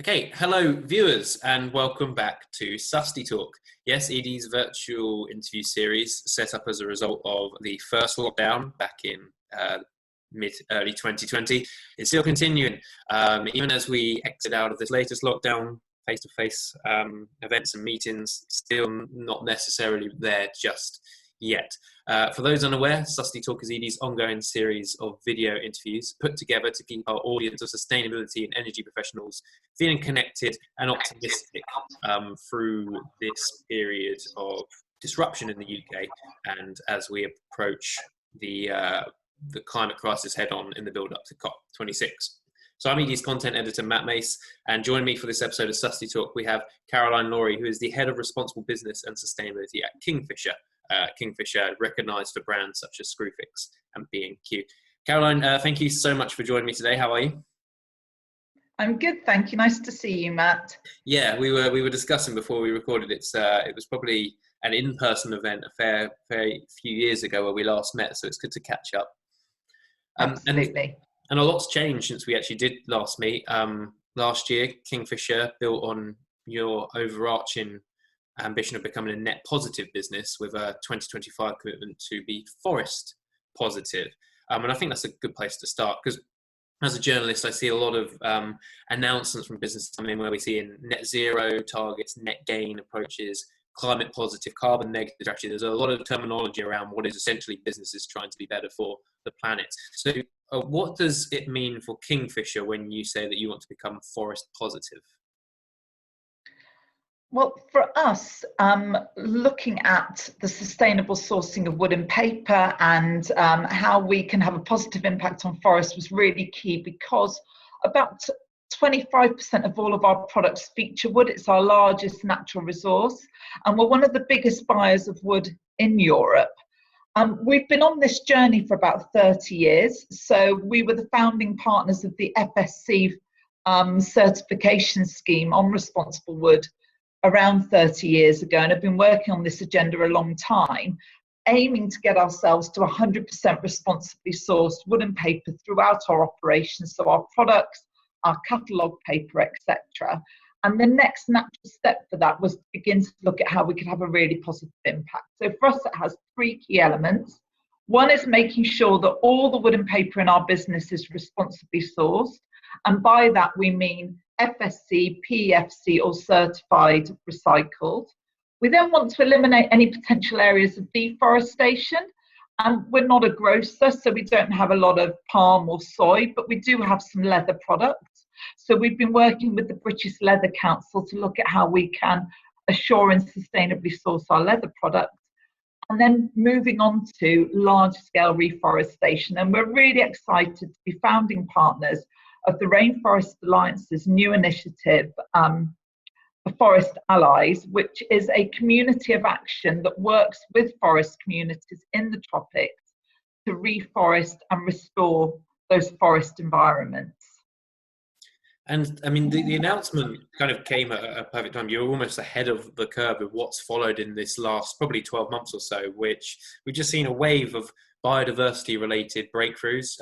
Okay, hello viewers and welcome back to Susty Talk. Yes, Edie's virtual interview series set up as a result of the first lockdown back in early 2020. It's still continuing, even as we exit out of this latest lockdown. Face-to-face events and meetings still not necessarily there just yet. For those unaware, Susty Talk is Edie's ongoing series of video interviews put together to keep our audience of sustainability and energy professionals feeling connected and optimistic through this period of disruption in the UK and as we approach the climate crisis head on in the build up to COP26. So I'm Edie's content editor, Matt Mace, and joining me for this episode of Susty Talk, we have Caroline Laurie, who is the head of responsible business and sustainability at Kingfisher. Kingfisher, recognised for brands such as Screwfix and B&Q. Caroline, thank you so much for joining me today. How are you? I'm good, thank you. Nice to see you, Matt. Yeah, we were discussing before we recorded. It was probably an in-person event a fair few years ago where we last met, so it's good to catch up. Absolutely. And a lot's changed since we actually did last meet. Last year, Kingfisher built on your overarching ambition of becoming a net positive business with a 2025 commitment to be forest positive. And I think that's a good place to start because as a journalist, I see a lot of announcements from businesses coming in where we see in net zero targets, net gain approaches, climate positive, carbon negative. Actually, there's a lot of terminology around what is essentially businesses trying to be better for the planet. So what does it mean for Kingfisher when you say that you want to become forest positive? Well, for us, looking at the sustainable sourcing of wood and paper and how we can have a positive impact on forests was really key because about 25% of all of our products feature wood. It's our largest natural resource, and we're one of the biggest buyers of wood in Europe. We've been on this journey for about 30 years. So we were the founding partners of the FSC certification scheme on responsible wood around 30 years ago, and have been working on this agenda a long time, aiming to get ourselves to 100% responsibly sourced wood and paper throughout our operations, so our products, our catalogue paper, etc. And the next natural step for that was to begin to look at how we could have a really positive impact. So for us, it has three key elements. One is making sure that all the wood and paper in our business is responsibly sourced. And by that, we mean FSC, PEFC, or certified recycled. We then want to eliminate any potential areas of deforestation. We're not a grocer, so we don't have a lot of palm or soy, but we do have some leather products. So we've been working with the British Leather Council to look at how we can assure and sustainably source our leather products. And then moving on to large-scale reforestation. And we're really excited to be founding partners of the Rainforest Alliance's new initiative, Forest Allies, which is a community of action that works with forest communities in the tropics to reforest and restore those forest environments. And I mean, the announcement kind of came at a perfect time. You're almost ahead of the curve of what's followed in this last probably 12 months or so, which we've just seen a wave of biodiversity related breakthroughs.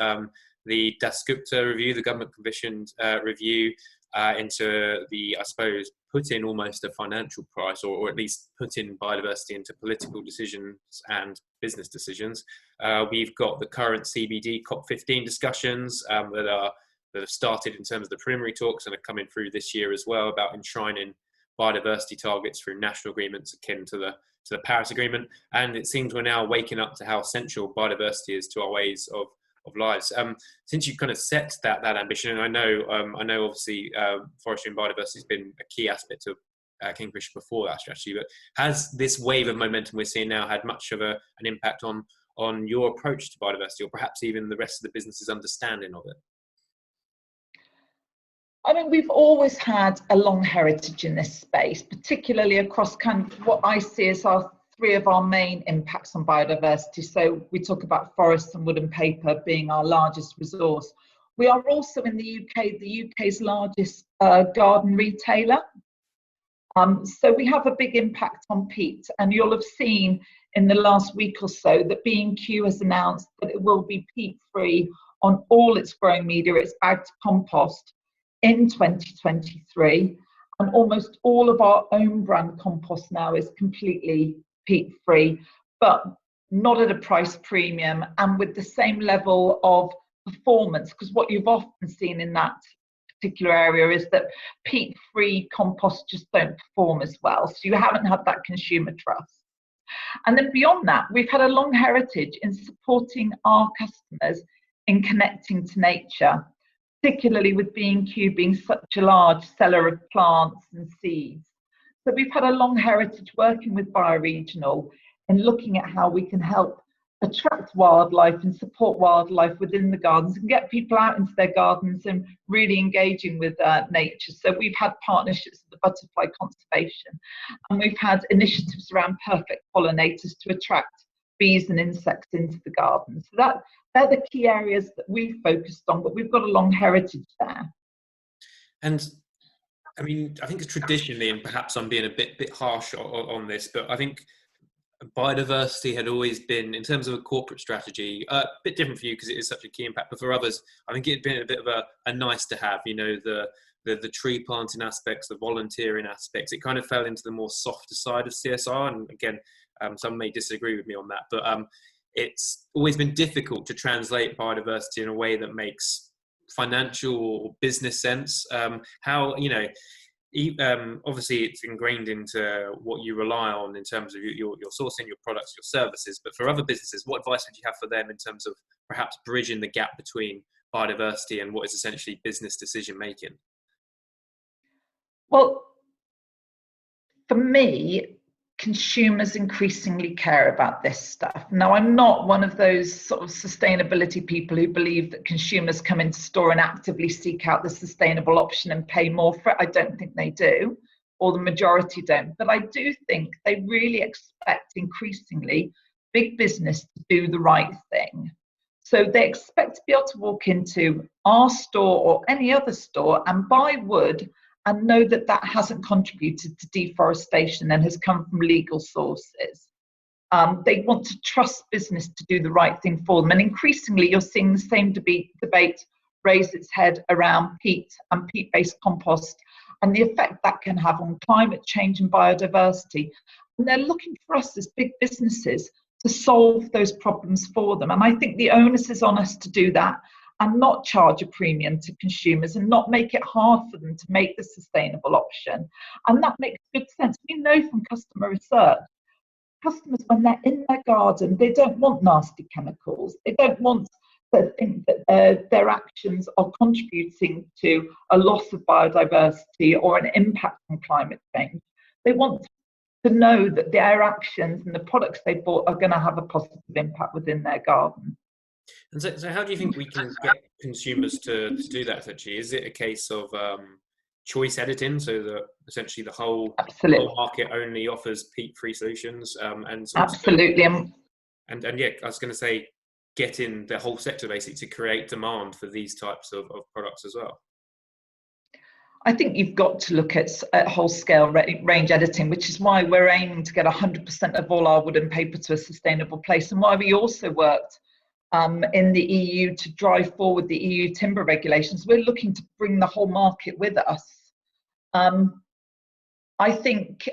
The Dasgupta review, the government commissioned review into the, I suppose, put in almost a financial price or at least put in biodiversity into political decisions and business decisions. We've got the current CBD COP15 discussions that have started in terms of the preliminary talks and are coming through this year as well about enshrining biodiversity targets through national agreements akin to the Paris Agreement. And it seems we're now waking up to how essential biodiversity is to our ways of lives. Since you kind of set that ambition, and I know obviously forestry and biodiversity has been a key aspect of Kingfisher before that strategy, but has this wave of momentum we're seeing now had much of an impact on your approach to biodiversity, or perhaps even the rest of the business's understanding of it? I mean, we've always had a long heritage in this space, particularly across kind of what I see as three of our main impacts on biodiversity. So we talk about forests and wood and paper being our largest resource. We are also in the UK's largest garden retailer. So we have a big impact on peat, and you'll have seen in the last week or so that B&Q has announced that it will be peat-free on all its growing media. It's bagged compost in 2023, and almost all of our own brand compost now is completely peat free, but not at a price premium and with the same level of performance, because what you've often seen in that particular area is that peat free compost just don't perform as well, so you haven't had that consumer trust. And then beyond that, we've had a long heritage in supporting our customers in connecting to nature, particularly with B&Q being such a large seller of plants and seeds. So we've had a long heritage working with Bioregional in looking at how we can help attract wildlife and support wildlife within the gardens and get people out into their gardens and really engaging with nature. So we've had partnerships with the butterfly conservation, and we've had initiatives around perfect pollinators to attract bees and insects into the garden. So they're the key areas that we've focused on, but we've got a long heritage there. And I mean, I think traditionally, and perhaps I'm being a bit harsh on this, but I think biodiversity had always been, in terms of a corporate strategy, a bit different for you because it is such a key impact, but for others, I think it had been a bit of a nice to have, you know, the tree planting aspects, the volunteering aspects. It kind of fell into the more softer side of CSR. And again, some may disagree with me on that, but it's always been difficult to translate biodiversity in a way that makes financial or business sense. How, you know, obviously it's ingrained into what you rely on in terms of your sourcing, your products, your services, but for other businesses, what advice would you have for them in terms of perhaps bridging the gap between biodiversity and what is essentially business decision making? Well, for me, consumers increasingly care about this stuff. Now, I'm not one of those sort of sustainability people who believe that consumers come into store and actively seek out the sustainable option and pay more for it. I don't think they do, or the majority don't. But I do think they really expect increasingly big business to do the right thing. So they expect to be able to walk into our store or any other store and buy wood and know that that hasn't contributed to deforestation and has come from legal sources. They want to trust business to do the right thing for them. And increasingly, you're seeing the same debate raise its head around peat and peat-based compost and the effect that can have on climate change and biodiversity. And they're looking for us as big businesses to solve those problems for them. And I think the onus is on us to do that, and not charge a premium to consumers and not make it hard for them to make the sustainable option. And that makes good sense. We know from customer research, customers, when they're in their garden, they don't want nasty chemicals. They don't want to think that their actions are contributing to a loss of biodiversity or an impact on climate change. They want to know that their actions and the products they bought are going to have a positive impact within their garden. And so how do you think we can get consumers to do that, actually? Is it a case of choice editing, so that essentially the whole market only offers peat-free solutions? Absolutely. And yeah, I was going to say, getting the whole sector basically to create demand for these types of products as well. I think you've got to look at whole-scale range editing, which is why we're aiming to get 100% of all our wood and paper to a sustainable place, and why we also worked in the EU to drive forward the EU timber regulations. We're looking to bring the whole market with us. I think,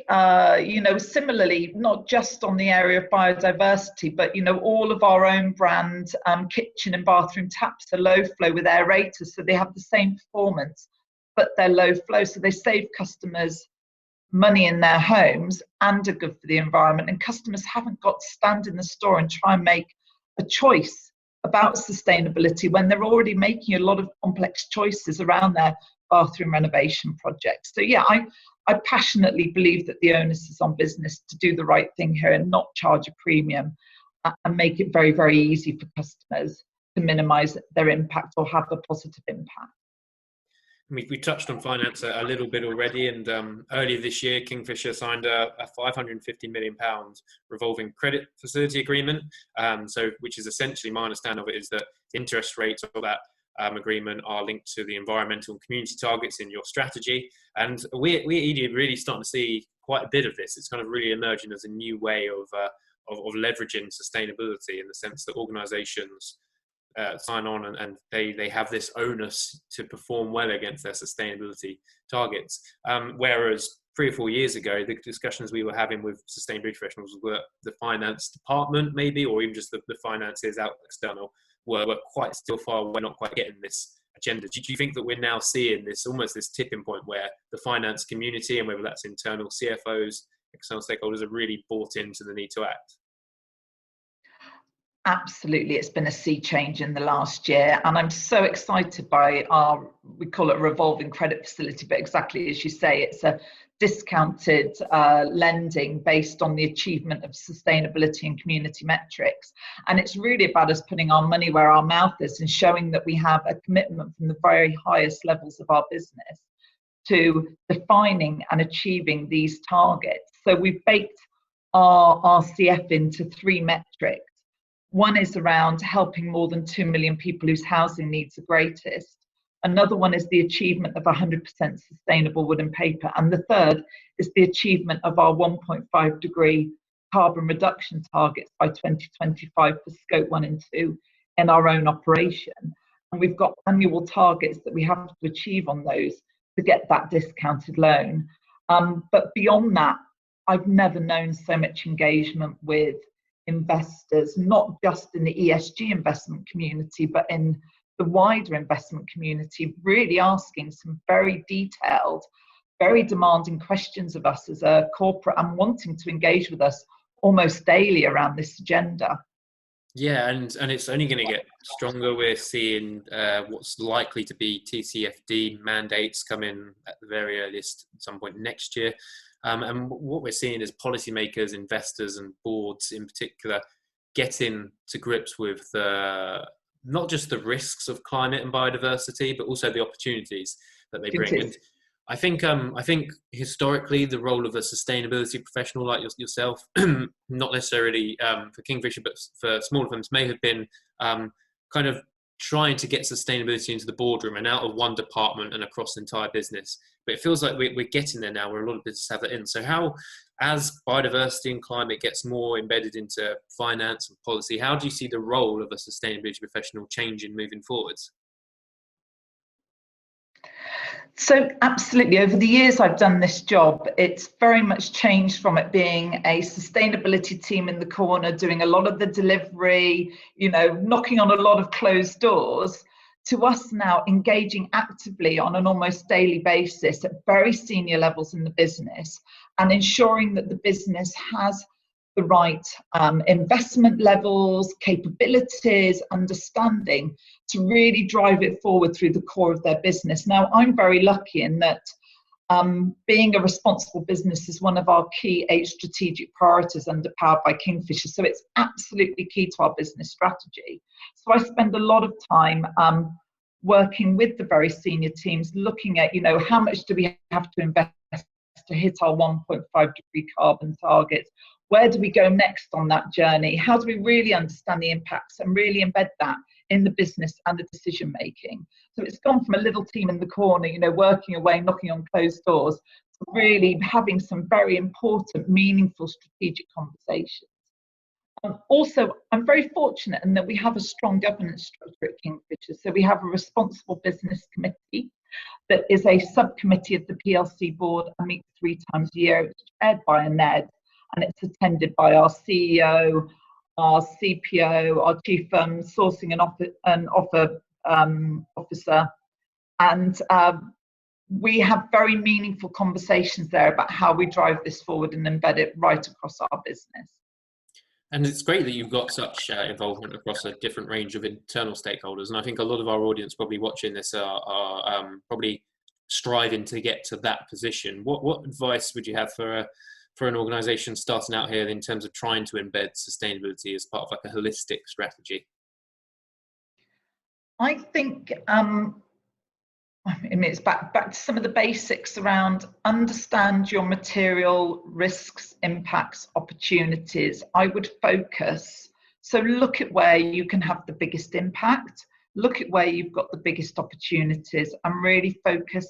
you know, similarly, not just on the area of biodiversity, but, you know, all of our own brand kitchen and bathroom taps are low flow with aerators, so they have the same performance, but they're low flow, so they save customers money in their homes and are good for the environment. And customers haven't got to stand in the store and try and make a choice about sustainability when they're already making a lot of complex choices around their bathroom renovation projects. So yeah, I passionately believe that the onus is on business to do the right thing here and not charge a premium and make it very, very easy for customers to minimise their impact or have a positive impact. We touched on finance a little bit already, and earlier this year, Kingfisher signed a £550 million revolving credit facility agreement. Which is essentially, my understanding of it is that interest rates of that agreement are linked to the environmental and community targets in your strategy. And we at edie are really starting to see quite a bit of this. It's kind of really emerging as a new way of leveraging sustainability, in the sense that organisations sign on, and they have this onus to perform well against their sustainability targets. Whereas 3 or 4 years ago, the discussions we were having with sustainability professionals were the finance department, maybe, or even just the finances out external, were quite still far away, not quite getting this agenda. Do you think that we're now seeing this almost this tipping point where the finance community, and whether that's internal CFOs, external stakeholders, have really bought into the need to act? Absolutely, it's been a sea change in the last year, and I'm so excited by we call it a revolving credit facility, but exactly as you say, it's a discounted lending based on the achievement of sustainability and community metrics. And it's really about us putting our money where our mouth is and showing that we have a commitment from the very highest levels of our business to defining and achieving these targets. So we've baked our RCF into 3 metrics. One is around helping more than 2 million people whose housing needs are greatest. Another one is the achievement of 100% sustainable wood and paper. And the third is the achievement of our 1.5 degree carbon reduction targets by 2025 for scope 1 and 2 in our own operation. And we've got annual targets that we have to achieve on those to get that discounted loan. But beyond that, I've never known so much engagement with investors, not just in the ESG investment community, but in the wider investment community, really asking some very detailed, very demanding questions of us as a corporate and wanting to engage with us almost daily around this agenda. Yeah, and it's only going to get stronger. We're seeing what's likely to be TCFD mandates come in at the very earliest at some point next year. And what we're seeing is policymakers, investors and boards in particular getting to grips with not just the risks of climate and biodiversity, but also the opportunities that they bring. And I think historically the role of a sustainability professional like yourself, not necessarily for Kingfisher, but for smaller firms, may have been kind of trying to get sustainability into the boardroom and out of one department and across the entire business. But it feels like we're getting there now, where a lot of businesses have it in. So how, as biodiversity and climate gets more embedded into finance and policy, how do you see the role of a sustainability professional changing moving forwards? So absolutely, over the years I've done this job, it's very much changed from it being a sustainability team in the corner doing a lot of the delivery, knocking on a lot of closed doors, to us now engaging actively on an almost daily basis at very senior levels in the business and ensuring that the business has the right investment levels, capabilities, understanding to really drive it forward through the core of their business. Now, I'm very lucky in that being a responsible business is one of our key 8 strategic priorities under Powered by Kingfisher. So it's absolutely key to our business strategy. So I spend a lot of time working with the very senior teams, looking at, how much do we have to invest to hit our 1.5 degree carbon target? Where do we go next on that journey? How do we really understand the impacts and really embed that in the business and the decision making? So it's gone from a little team in the corner, working away, knocking on closed doors, to really having some very important, meaningful strategic conversations. Also, I'm very fortunate in that we have a strong governance structure at Kingfisher. So we have a responsible business committee that is a subcommittee of the PLC board and meets 3 times a year. It's chaired by a NED. And it's attended by our CEO, our CPO, our chief sourcing and offer officer. And we have very meaningful conversations there about how we drive this forward and embed it right across our business. And it's great that you've got such involvement across a different range of internal stakeholders. And I think a lot of our audience probably watching this are probably striving to get to that position. What advice would you have for an organisation starting out here in terms of trying to embed sustainability as part of like a holistic strategy? I think it's back to some of the basics around understand your material risks, impacts, opportunities. I would focus. So look at where you can have the biggest impact, look at where you've got the biggest opportunities and really focus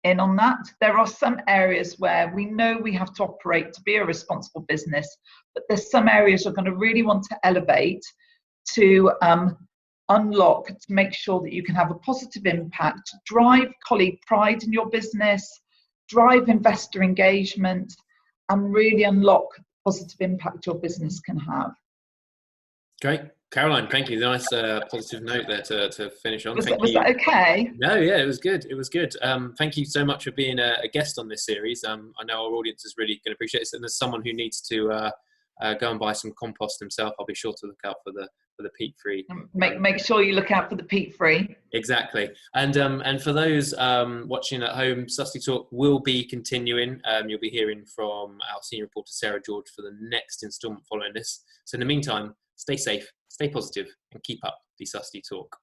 in on that. There are some areas where we know we have to operate to be a responsible business, but there's some areas we're going to really want to elevate to unlock to make sure that you can have a positive impact, drive colleague pride in your business, drive investor engagement, and really unlock the positive impact your business can have. Great. Caroline, thank you. Nice positive note there to finish on. Was Thank you. that okay? No, yeah, it was good. It was good. Thank you so much for being a guest on this series. I know our audience is really going to appreciate this. And as someone who needs to go and buy some compost himself, I'll be sure to look out for the peat-free. Make sure you look out for the peat-free. Exactly. And for those watching at home, Susty Talk will be continuing. You'll be hearing from our senior reporter, Sarah George, for the next instalment following this. So in the meantime, stay safe, stay positive, and keep up the Susty Talk.